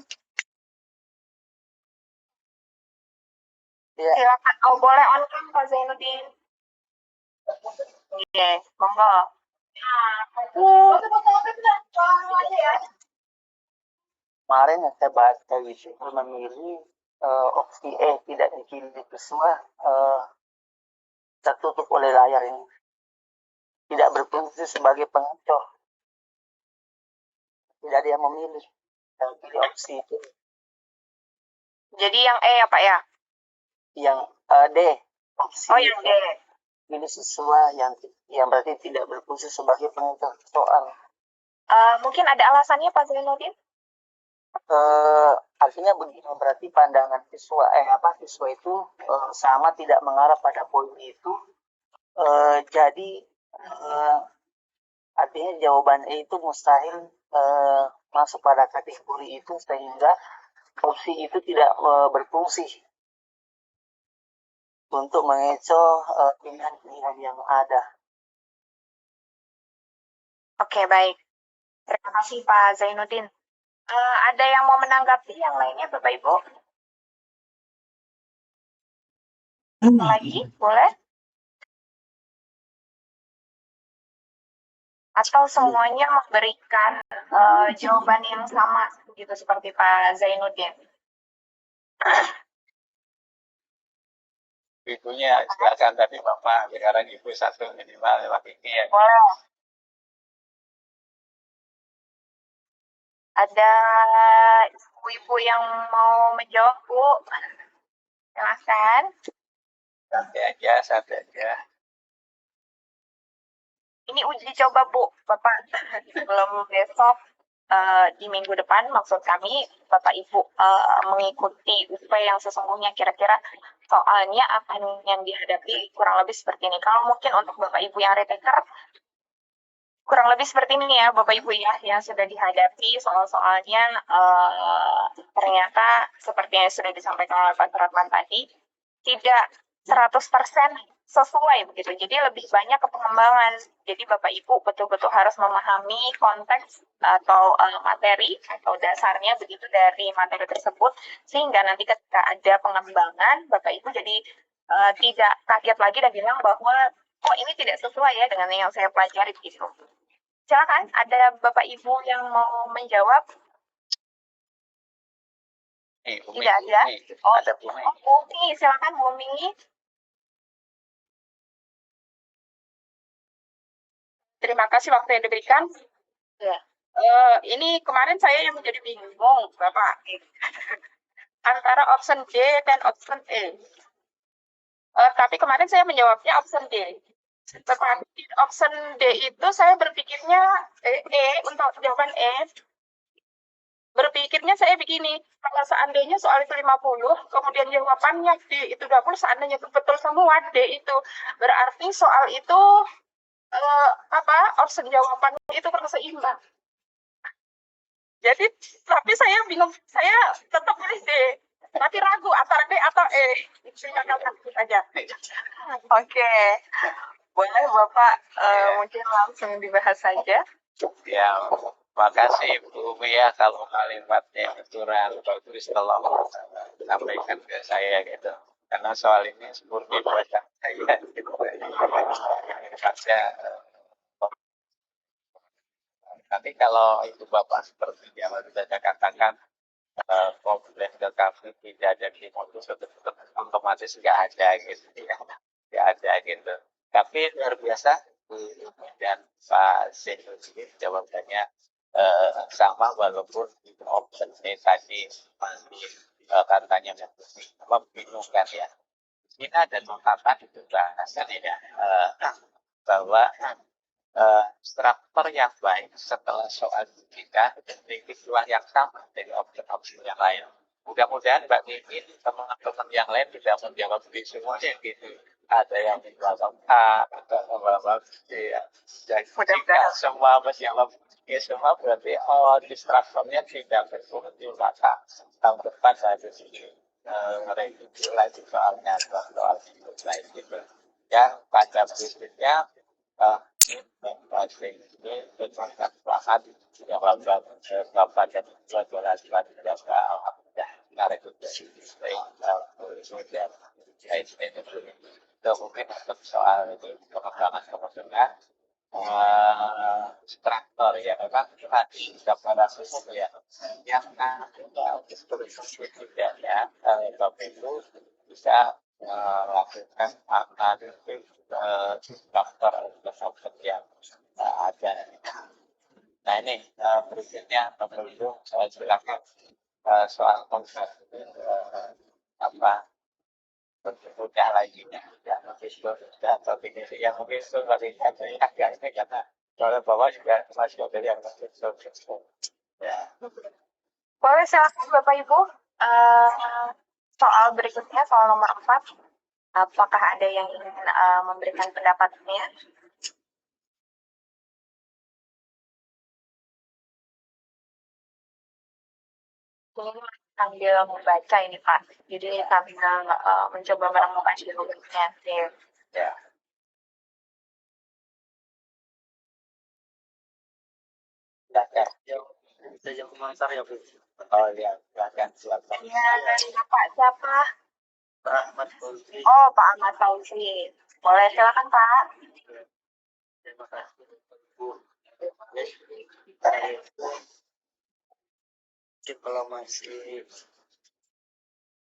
Ya. Silakan. Oh, boleh on cam Pak Zainuddin. Oke, monggo. Kemarin yang saya bahas dari situ memilih opsi E, tidak dipilih semua, tertutup oleh layar ini, tidak berfungsi sebagai pengecoh. Tidak ada yang memilih, pilih opsi itu. Jadi yang E ya Pak ya? Yang D, opsi yang D. Pilih siswa yang berarti tidak berfungsi sebagai pengecoh soal. Mungkin ada alasannya Pak Zainuddin? Artinya begini, berarti pandangan siswa itu sama tidak mengarah pada poin itu. Jadi artinya jawaban E itu mustahil masuk pada kategori itu sehingga opsi itu tidak berfungsi untuk mengecoh pilihan-pilihan yang ada. Oke, baik. Terima kasih Pak Zainuddin. Ada yang mau menanggapi yang lainnya, Bapak Ibu? Lagi, boleh? Atau semuanya memberikan jawaban yang sama, gitu seperti Pak Zainuddin? Ibunya silakan tadi Bapak, sekarang Ibu satu minimal lagi ya. Boleh. Ada ibu-ibu yang mau menjawab, Bu? Silakan. Satu aja. Ini uji coba, Bu, Bapak. Sebelum besok, di minggu depan, maksud kami, Bapak Ibu mengikuti UP yang sesungguhnya kira-kira soalnya akan yang dihadapi kurang lebih seperti ini. Kalau mungkin untuk Bapak Ibu yang retaker, kurang lebih seperti ini ya, Bapak Ibu ya, yang sudah dihadapi soal-soalnya ternyata seperti yang sudah disampaikan oleh Pak Suratman tadi, tidak 100% sesuai begitu. Jadi lebih banyak ke pengembangan. Jadi Bapak Ibu betul-betul harus memahami konteks atau materi atau dasarnya begitu dari materi tersebut, sehingga nanti ketika ada pengembangan, Bapak Ibu jadi tidak kaget lagi dan bilang bahwa oh ini tidak sesuai ya dengan yang saya pelajari gitu. Silakan, ada Bapak Ibu yang mau menjawab? Tidak ada? Ada Bumi. Oh, Bumi, silakan Bumi. Terima kasih waktu yang diberikan. Ya. Ini kemarin saya yang menjadi bingung, Bapak. Antara option D dan option E. Tapi kemarin saya menjawabnya option D. Tetapi option D itu saya berpikirnya untuk jawaban E. Berpikirnya saya begini, kalau seandainya soal itu 50, kemudian jawabannya D itu 20, seandainya itu betul semua D itu, berarti soal itu option jawabannya itu kan seimbang. Jadi, tapi saya bingung, saya tetap pilih D, tapi ragu antara D atau E. Terima kasih saja. Oke, boleh Bapak mungkin langsung dibahas saja. Ya, makasih Bu ya kalau kalimatnya kurang bagus tolong sampaikan ke saya gitu. Karena soal ini murni buatan saya gitu. Saja. Nanti kalau itu Bapak seperti yang saya katakan komplain ke kami tidak ada di modus otomatis nggak ada gitu ya, nggak ada gitu. Tapi luar biasa dan Pak Zeno ini jawabannya sama walaupun option tadi masih katanya membingungkan ya. Ini ada catatan itu bahasan ya bahwa struktur yang baik setelah soal kita memiliki peluang yang sama dari opsi-opsi yang lain. Mudah-mudahan Mbak Mimin teman-teman yang lain tidak menjawab di semuanya gitu. Ada yang menjawab A, ada yang menjawab B. Dan jika semua menjawab B semua berarti di strukturnya tidak berfungsi, maka tahun depan saya disini mereview lagi soalnya soal lain gitu. Yang pada prinsipnya masing ini bermanfaat banget yang bapak dan pelajaran tidak alhamdulillah menarik itu mungkin untuk soal itu pengembangan kepemimpinan struktur ya memang tadi pada umum ya yang tidak ya bapak itu bisa melakukan analisis struktur struktur yang ada. Nah ini berikutnya Bapak Ibu saya silakan soal konsep berikutnya lagi ya dan topik ini yang mungkin itu masih agak ini karena soalnya bawah juga masih ada yang masih ya. Boleh silakan Bapak Ibu. Soal berikutnya, soal nomor 4. Apakah ada yang ingin memberikan pendapatnya? ini sambil membaca ini Pak. Jadi sambil mencoba menemukan jawabannya. Ya. Bisa jawab komentar ya Bu. Oh iya, silakan silakan. Ya, dari Bapak siapa? Pak Ahmad Fauzi. Oh, Pak Ahmad Fauzi. Boleh silakan Pak. Terima kasih Bu. Saya itu kalau masih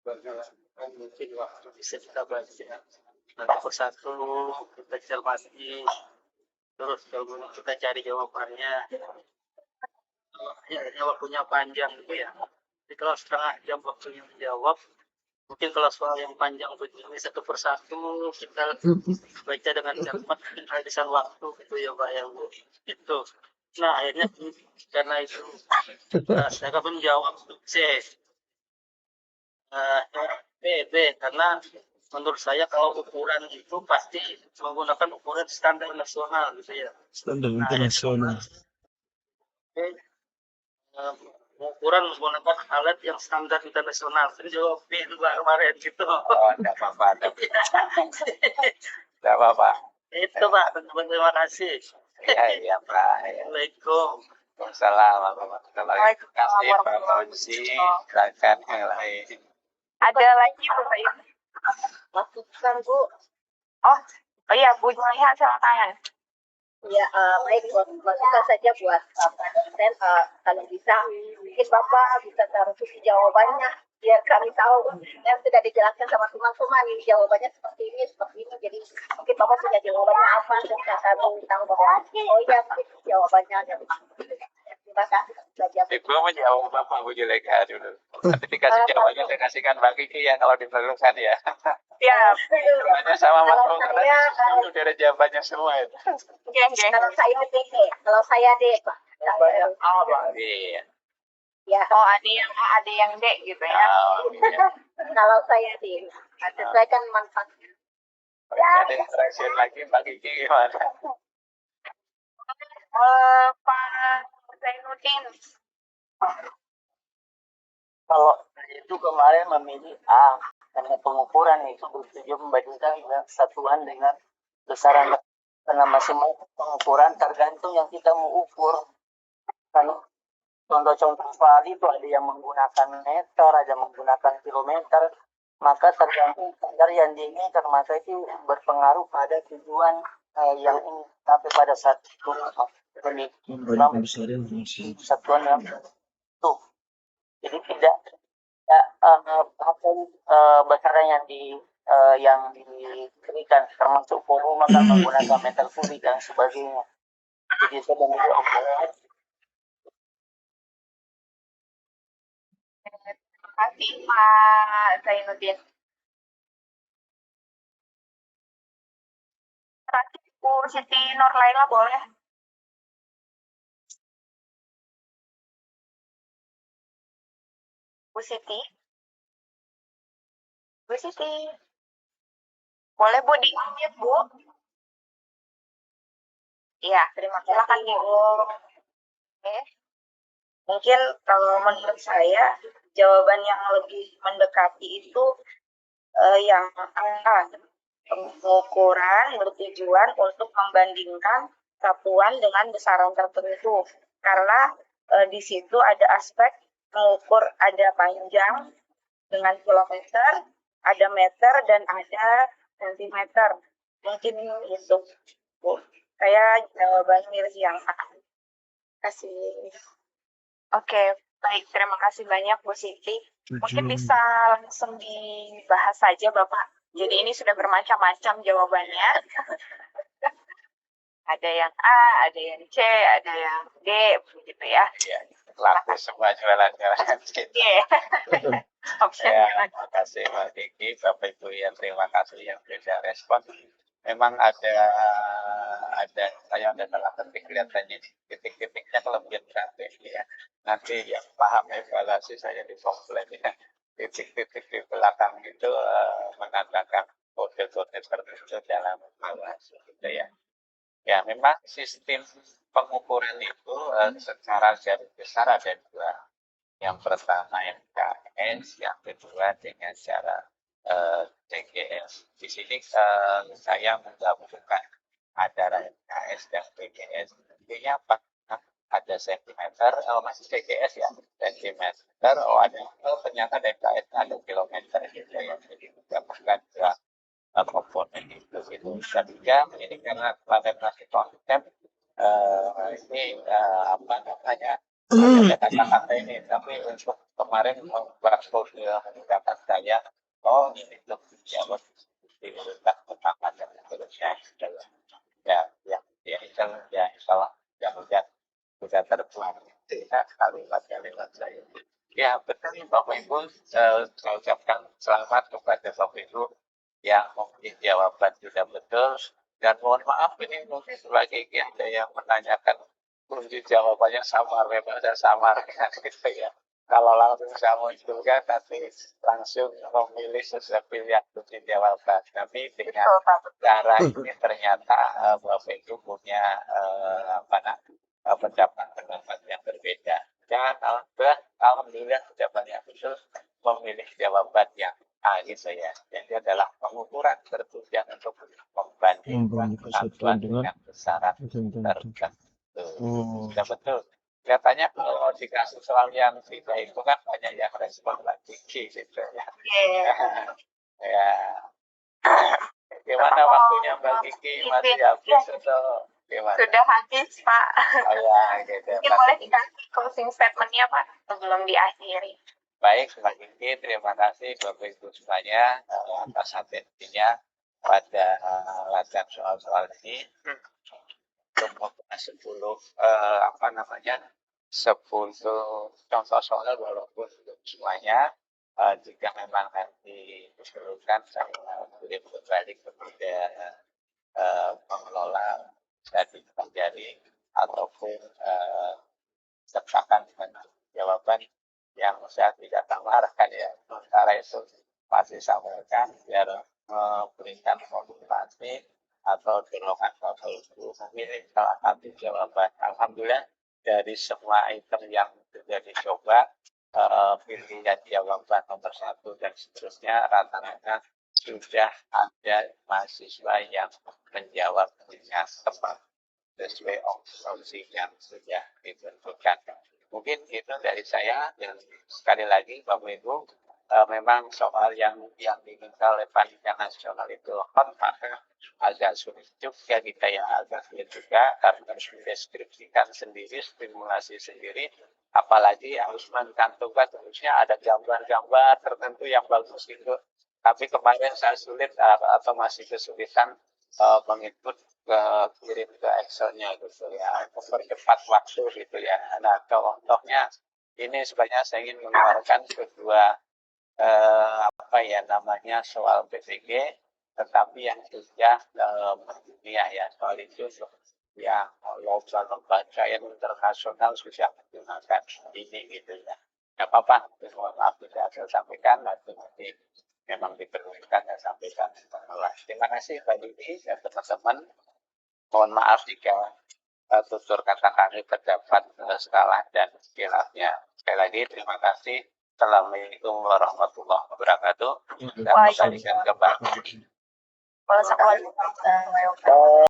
berjalan mungkin waktu bisa kita baca satu persatu, kita cermati, terus kalau kita cari jawabannya. Ya waktunya panjang gitu ya. Jadi kalau setengah jam waktunya menjawab, mungkin kalau soal yang panjang begini satu persatu kita baca dengan cermat kehabisan waktu gitu ya Pak ya Bu. Itu. Nah akhirnya karena itu saya pun menjawab C. B karena menurut saya kalau ukuran itu pasti menggunakan ukuran standar nasional gitu ya. Standar internasional. Ukuran menggunakan alat yang standar internasional. Jadi jawab B itu Pak kemarin gitu. Oh, tidak apa-apa. Tidak apa-apa. Itu Pak, terima kasih. Iya Pak. Assalamualaikum. Wassalamualaikum warahmatullahi wabarakatuh. Pak Fauzi, silakan yang lain. Ada lagi Bapak Ibu? Masukan Bu. Oh iya Bu Juliha silakan. Ya, baik, masukan saja buat Pak dosen, kalau bisa, mungkin Bapak bisa taruh sisi jawabannya, biar kami tahu yang sudah dijelaskan sama teman-teman, jawabannya seperti ini, jadi mungkin Bapak punya jawabannya apa, dan kami tahu bahwa, oh iya, jawabannya ada. Terima kasih, belajar. Ibu menjawab Bapak Bu Juleka dulu. Nanti dikasih jawabannya, saya kasihkan Mbak Kiki ya kalau diperlukan ya. Ya, Jawabannya sama Mas Bung, karena udah ada jawabannya semua itu. Kalau saya D, Pak. Oh, Iya. Ya, oh ada yang A, ada yang D gitu ya. Oh, iya. kalau saya D, sesuaikan manfaat. Ada interaksi lagi Mbak Kiki gimana? Pak Zainuddin. Kalau itu kemarin memilih A, karena pengukuran itu bertujuan membandingkan satuan dengan besaran karena masing-masing pengukuran tergantung yang kita mau ukur. Karena contoh-contoh soal itu ada yang menggunakan meter, ada yang menggunakan kilometer, maka tergantung standar yang diinginkan, maka itu berpengaruh pada tujuan yang ingin sampai pada saat itu. Satuan yang itu. Jadi tidak besaran yang diberikan termasuk volume kan menggunakan meter kubik dan sebagainya. Jadi itu Terima kasih Pak Zainuddin. Terakhir Bu Siti Nurlaila boleh. Bu Siti. Bu Siti. Boleh Bu di-unmute Bu. Iya, terima kasih. Silakan Bu. Oke. Mungkin kalau menurut saya jawaban yang lebih mendekati itu yang A. Pengukuran bertujuan untuk membandingkan satuan dengan besaran tertentu. Karena di situ ada aspek mengukur, ada panjang dengan kilometer, ada meter, dan ada sentimeter. Mungkin itu, Bu. Saya jawabannya milih yang A. Kasih. Oke, baik. Terima kasih banyak Bu Siti. Mungkin bisa langsung dibahas saja Bapak. Jadi ini sudah bermacam-macam jawabannya. Ada yang A, ada yang C, ada yang D, begitu ya. Iya, laku semua jualan-jualan. Iya. Ya, terima kasih Mbak Kiki, Bapak Ibu yang terima kasih yang sudah respon. Memang ada saya ada salah ketik kelihatannya titik-titiknya kelebihan satu ya. Nanti yang paham evaluasi saya di software ya. Titik-titik di belakang itu mengatakan kode-kode tertentu dalam evaluasi gitu ya. Ya, memang sistem pengukuran itu secara garis besar ada dua. Yang pertama MKS, yang kedua dengan cara TGS. Di sini saya menggabungkan antara MKS dan TGS. Intinya apa? Ada sentimeter, masih TGS ya, sentimeter, ternyata MKS ada kilometer gitu ya. Jadi menggabungkan dua komponen itu gitu. Ketiga, ini karena kemarin masih konsep ini apa namanya ada kata-kata ini, tapi untuk kemarin waktu mendapat saya, oh ini tuh jawab di urutan pertama dan seterusnya. Ya insyaallah mudah-mudahan sudah terbuang kalimat-kalimat saya. Ya betul Bapak Ibu, saya ucapkan selamat kepada Bapak Ibu yang mungkin jawaban sudah betul, dan mohon maaf ini mungkin sebagai ada yang menanyakan kunci jawabannya samar, memang saya samar kan gitu ya. Kalau langsung saya munculkan nanti langsung memilih sesuai pilihan kunci jawaban. Tapi dengan cara ini ternyata Bapak Ibu punya pendapat yang berbeda. Dan alhamdulillah sudah banyak betul memilih jawaban yang gitu ya. Jadi adalah pengukuran bertujuan untuk membandingkan satuan dengan besaran tertentu. Sudah betul. Kelihatannya kalau dikasih soal yang tidak itu kan banyak yang respon lagi gitu ya. Ya. Gimana waktunya Mbak Kiki? Masih habis atau gimana? Sudah habis, Pak. Oh ya, gitu. Mungkin boleh dikasih closing statement-nya, Pak, sebelum diakhiri. Baik, Mbak Kiki, terima kasih Bapak Ibu semuanya atas atensinya pada latihan soal-soal ini. Untuk 10 contoh soal walaupun semuanya jika memang nanti diperlukan saya boleh berbalik kepada pengelola dari penjari ataupun sertakan dengan jawaban yang saya tidak tawarkan ya. Sementara itu masih sampaikan biar memberikan motivasi atau dorongan Bapak Ibu memilih salah satu jawaban. Alhamdulillah dari semua item yang sudah dicoba pilihan jawaban nomor 1 dan seterusnya rata-rata sudah ada mahasiswa yang menjawab dengan tepat sesuai opsi yang sudah ditentukan. Mungkin itu dari saya, dan sekali lagi Bapak Ibu, memang soal yang diminta oleh panitia nasional itu hot, maka agak sulit juga kita ya, agak sulit juga karena harus mendeskripsikan sendiri, stimulasi sendiri, apalagi harus mencantumkan terusnya ada gambar-gambar tertentu yang bagus itu. Tapi kemarin saya sulit atau masih kesulitan mengikut kirim ke Excel-nya gitu ya, mempercepat waktu gitu ya. Nah contohnya ini sebenarnya saya ingin mengeluarkan kedua soal PPG, tetapi yang sudah mendunia ya, soal itu yang lembaga yang internasional sudah menggunakan ini gitu ya. Tidak apa-apa, mohon maaf tidak saya sampaikan, nanti memang diperlukan saya sampaikan. Terima kasih Pak Didi dan teman-teman. Mohon maaf jika tutur kata kami terdapat salah dan khilafnya. Sekali lagi terima kasih. Assalamualaikum warahmatullahi wabarakatuh. Dan kembalikan ke Pak. Waalaikumsalam.